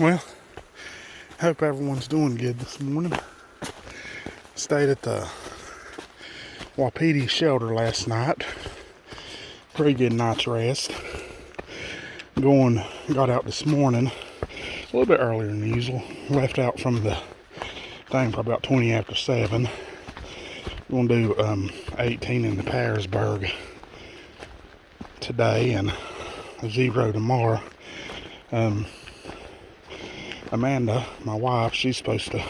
Well, hope everyone's doing good this morning. Stayed at the Wapiti shelter last night. Pretty good night's rest. Got out this morning a little bit earlier than usual. Left out from the thing probably about 20 after 7. We're going to do 18 in the Pearsburg today and 0 tomorrow. Amanda, my wife, she's supposed to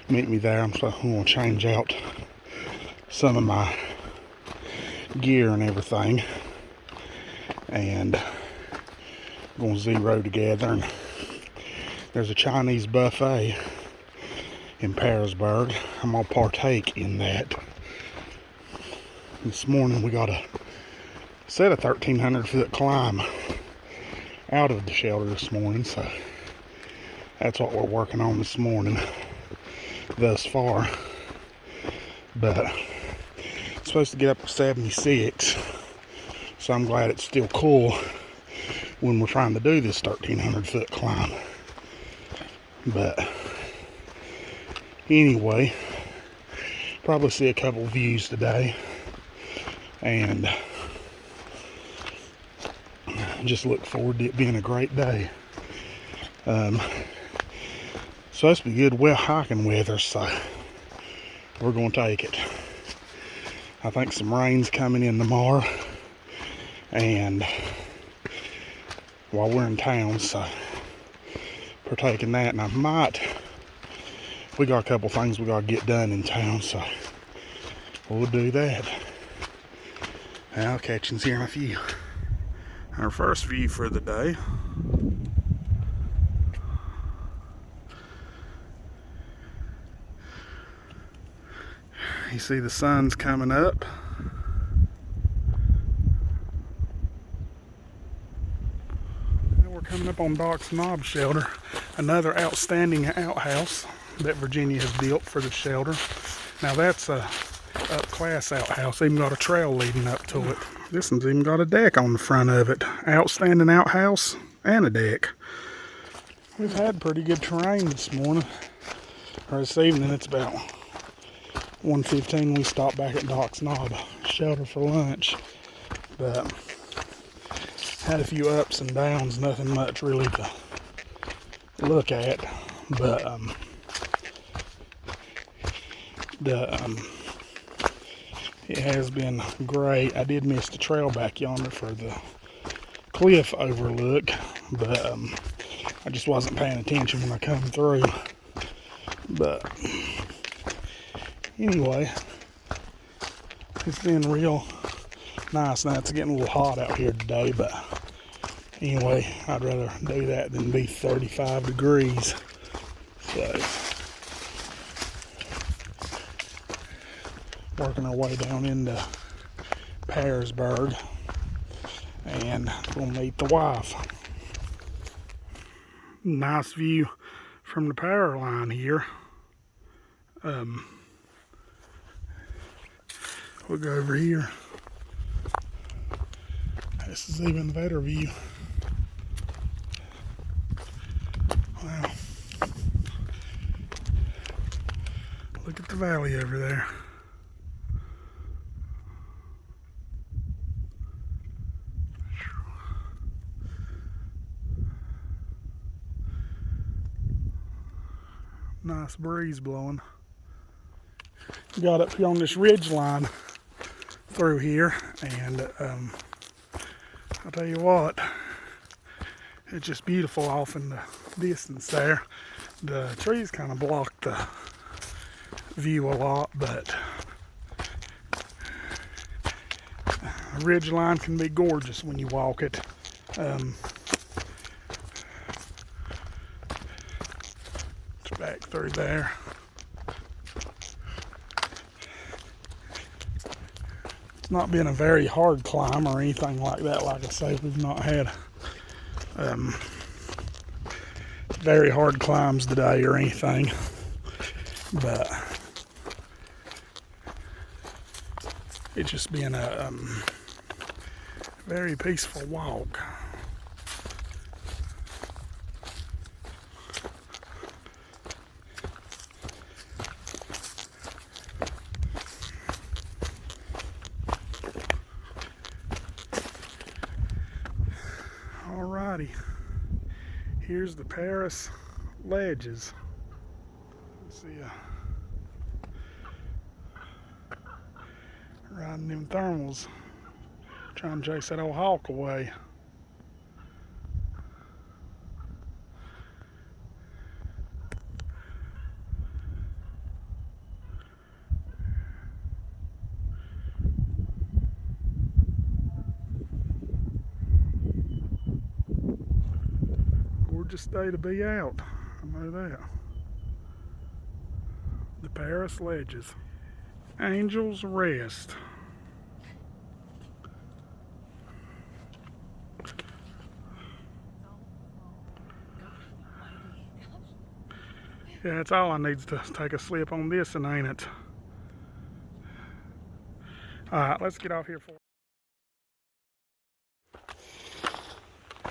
meet me there. I'm going to change out some of my gear and everything, and going 0 together. And there's a Chinese buffet in Pearsburg. I'm going to partake in that. This morning we got a 1,300 foot climb out of the shelter this morning, so that's what we're working on this morning thus far. But it's supposed to get up to 76, so I'm glad it's still cool when we're trying to do this 1,300 foot climb. But anyway, probably see a couple views today, and just look forward to it being a great day. Supposed to be good, well, hiking weather, so we're going to take it. I think some rain's coming in tomorrow, and while we're in town, so partaking that. And we got a couple things we got to get done in town, so we'll do that. I'll catch you here in a few. Our first view for the day. You see the sun's coming up. Now we're coming up on Doc's Knob Shelter, another outstanding outhouse that Virginia has built for the shelter. Now that's a up-class outhouse, even got a trail leading up to it. This one's even got a deck on the front of it. Outstanding outhouse and a deck. We've had pretty good terrain this morning, or this evening. It's about 1:15. We stopped back at Doc's Knob Shelter for lunch, but had a few ups and downs, nothing much really to look at. But it has been great. I did miss the trail back yonder for the cliff overlook, but I just wasn't paying attention when I come through. But anyway, it's been real nice. Now it's getting a little hot out here today, but anyway, I'd rather do that than be 35 degrees. So working our way down into Pearsburg, and we'll meet the wife. Nice view from the power line here. We'll go over here. This is even better view. Wow. Look at the valley over there. Nice breeze blowing. Got up here on this ridge line through here, and I'll tell you what, it's just beautiful off in the distance there. The trees kind of block the view a lot, but a ridge line can be gorgeous when you walk it. It's back through there. It's not been a very hard climb or anything like that. Like I say, we've not had very hard climbs today or anything, but it's just been a very peaceful walk. Here's the Paris ledges. Let's see, riding them thermals, trying to chase that old hawk away. Gorgeous day to be out, I know that. The Paris ledges. Angels Rest. Yeah, that's all I need to take a slip on this, and ain't it? Alright, let's get off here for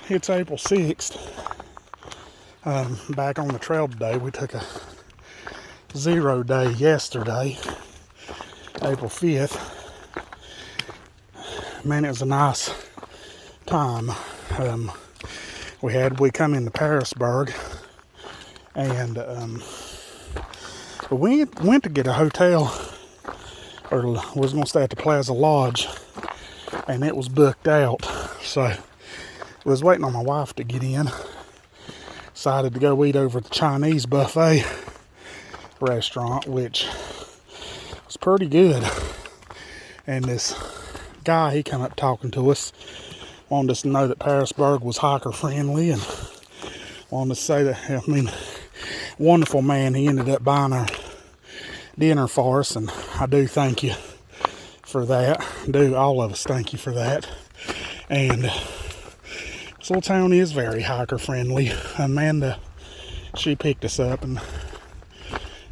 it's April 6th. Back on the trail today. We took a 0 day yesterday, April 5th. Man, it was a nice time. We come into Parisburg, and we went to get a hotel, or was going to stay at the Plaza Lodge, and it was booked out. So I was waiting on my wife to get in. Decided to go eat over at the Chinese buffet restaurant, which was pretty good. And this guy, he come up talking to us, wanted us to know that Parisburg was hiker friendly, and wanted to say that, wonderful man. He ended up buying our dinner for us, and I do thank you for that. All of us thank you for that. And this little town is very hiker friendly. Amanda, she picked us up, and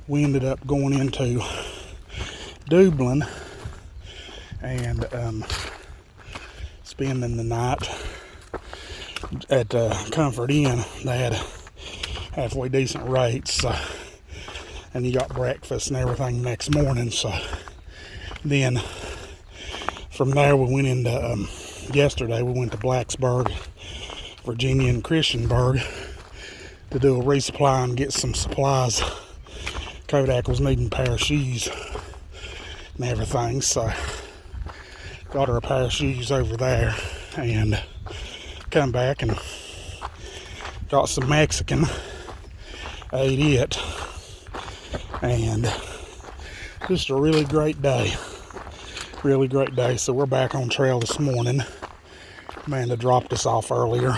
we ended up going into Dublin and spending the night at Comfort Inn. They had halfway decent rates, and you got breakfast and everything next morning. So then from there we went into yesterday we went to Blacksburg, Virginia, and Christiansburg to do a resupply and get some supplies. Kodak was needing a pair of shoes and everything, so got her a pair of shoes over there, and come back and got some Mexican, ate it, and just a really great day. So we're back on trail this morning. Amanda dropped us off earlier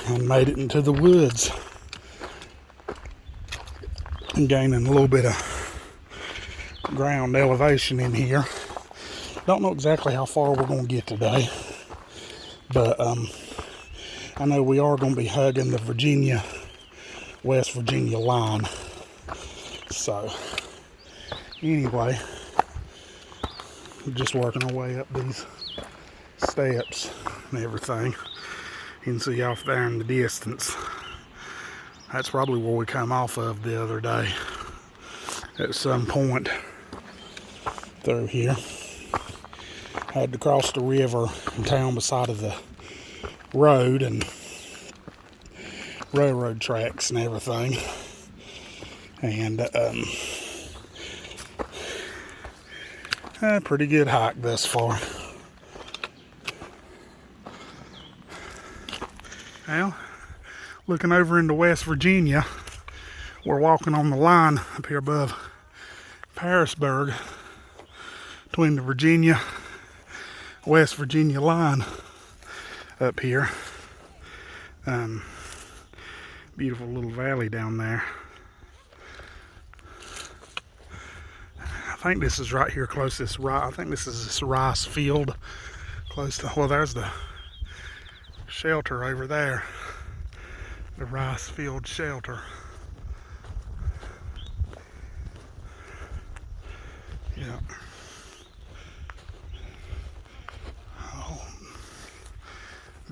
and made it into the woods and gaining a little bit of ground elevation in here. Don't know exactly how far we're going to get today, but I know we are going to be hugging the West Virginia line. So anyway, we're just working our way up these steps and everything. You can see off there in the distance. That's probably where we come off of the other day at some point through here. Had to cross the river and town beside of the road and railroad tracks and everything. And a pretty good hike thus far. Well, looking over into West Virginia, we're walking on the line up here above Parisburg between the West Virginia line up here. Beautiful little valley down there. I think this is right here close to this I think this is this rice field close to, well, there's the shelter over there. The rice field shelter. Yeah. Oh,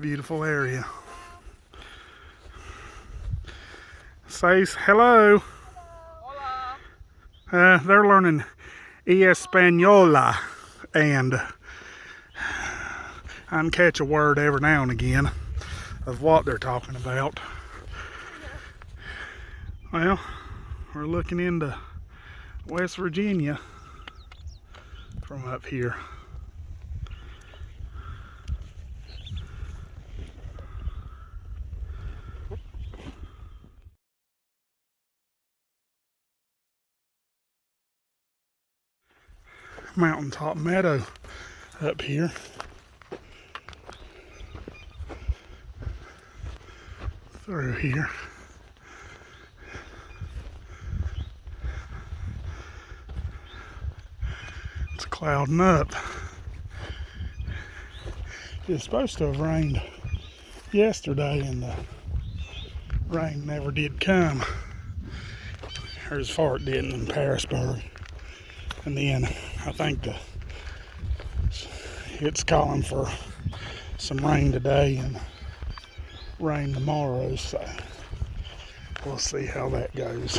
beautiful area. Say hello. Hola. They're learning Española, and I can catch a word every now and again. of what they're talking about. Well, we're looking into West Virginia from up here. Mountaintop meadow up here. Through here. It's clouding up. It's supposed to have rained yesterday and the rain never did come. Or as far it didn't in Harrisburg. And then I think it's calling for some rain today and rain tomorrow, so we'll see how that goes.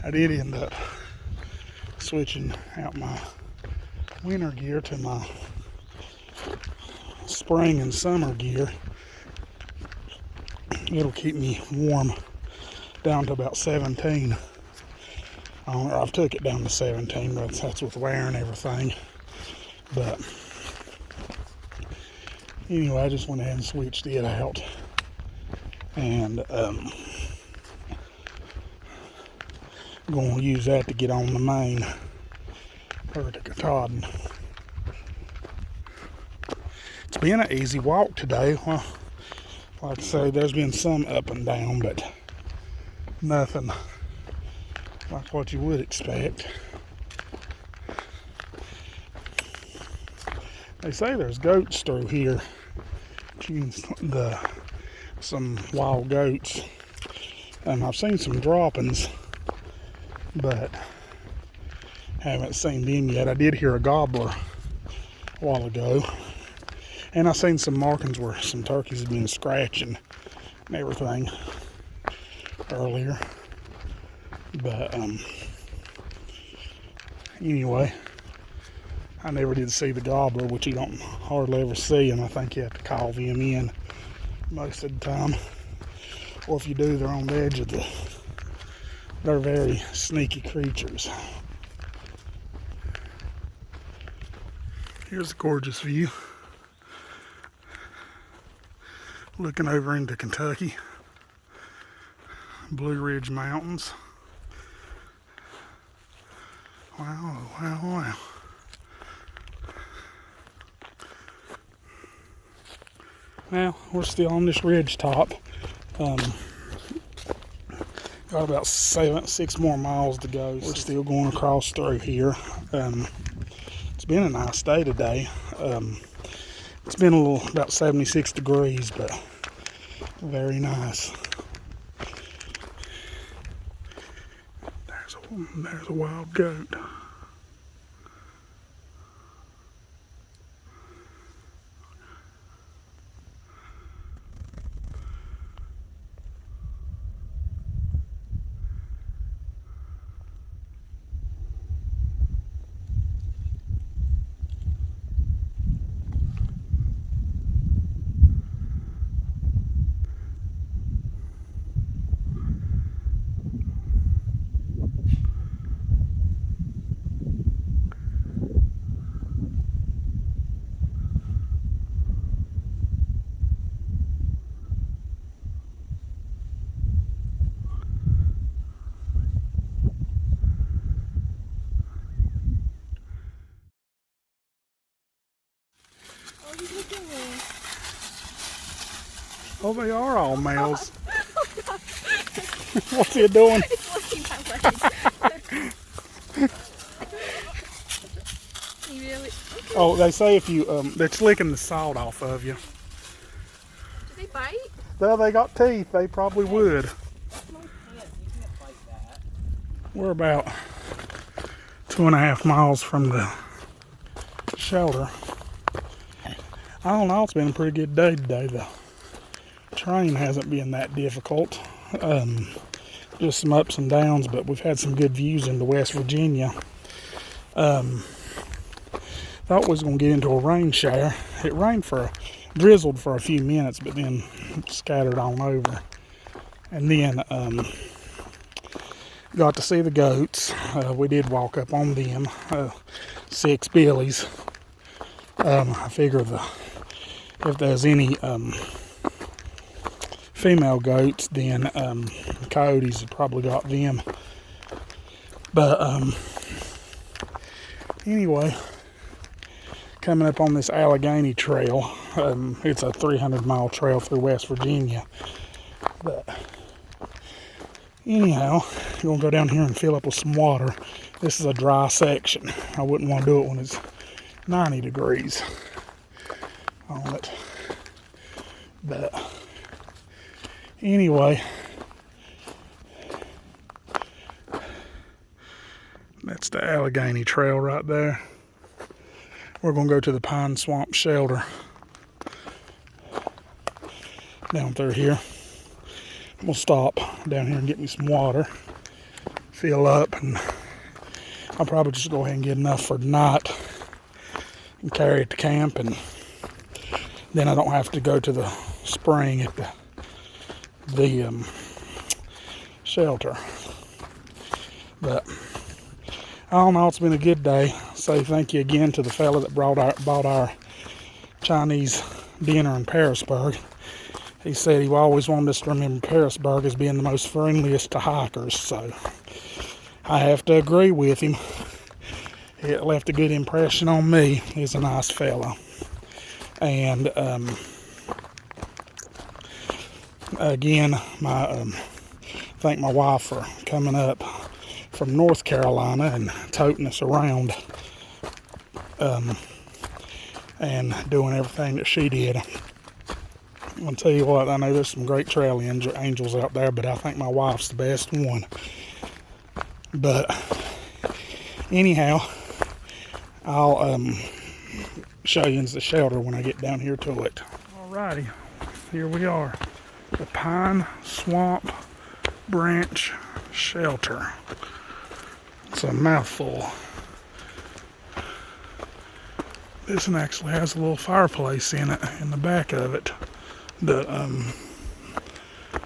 I did end up switching out my winter gear to my spring and summer gear. It'll keep me warm down to about 17. I've took it down to 17, but that's with wear and everything. But anyway, I just went ahead and switched it out. And going to use that to get on the main or the Katahdin. It's been an easy walk today. Well, like I say, there's been some up and down, but nothing like what you would expect. They say there's goats through here. Some wild goats. I've seen some droppings, but haven't seen them yet. I did hear a gobbler a while ago. And I seen some markings where some turkeys had been scratching and everything earlier. But anyway, I never did see the gobbler, which you don't hardly ever see, and I think you have to call them in most of the time. Or if you do, they're on the edge of they're very sneaky creatures. Here's a gorgeous view. Looking over into Kentucky. Blue Ridge Mountains. Wow, wow, wow. Well, we're still on this ridge top. Got about 6 more miles to go. We're still going across through here. It's been a nice day today. It's been about 76 degrees, but very nice. There's a wild goat. Oh, they are all males. What's he doing? It's licking my legs. Oh, they say if you, it's licking the salt off of you. Do they bite? Well, they got teeth. They probably would. We're about 2.5 miles from the shelter. I don't know, it's been a pretty good day today. The train hasn't been that difficult. Just some ups and downs, but we've had some good views into West Virginia. The thought we was going to get into a rain shower. It drizzled for a few minutes, but then scattered on over. And then got to see the goats. We did walk up on them, 6 billies. I figure if there's any female goats, then coyotes have probably got them. But anyway, coming up on this Allegheny Trail. It's a 300-mile trail through West Virginia. But anyhow, you're going to go down here and fill up with some water. This is a dry section. I wouldn't want to do it when it's 90 degrees on it. But anyway, that's the Allegheny Trail right there. We're going to go to the Pine Swamp Shelter down through here. We'll stop down here and get me some water, fill up, and I'll probably just go ahead and get enough for tonight and carry it to camp, and then I don't have to go to the spring at the shelter. But I don't know, it's been a good day. Say thank you again to the fella that bought our Chinese dinner in Parisburg. He said he always wanted us to remember Parisburg as being the most friendliest to hikers, so I have to agree with him. It left a good impression on me. He's a nice fella. And again, thank my wife for coming up from North Carolina and toting us around and doing everything that she did. I'll tell you what, I know there's some great trail angels out there, but I think my wife's the best one. But anyhow, I'll show you the shelter when I get down here to it. Alrighty, here we are, the Pine Swamp Branch Shelter. It's a mouthful. This one actually has a little fireplace in it, in the back of it, that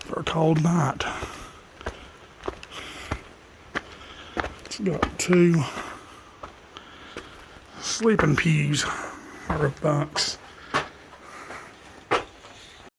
for a cold night. It's got 2 sleeping pews or bunks.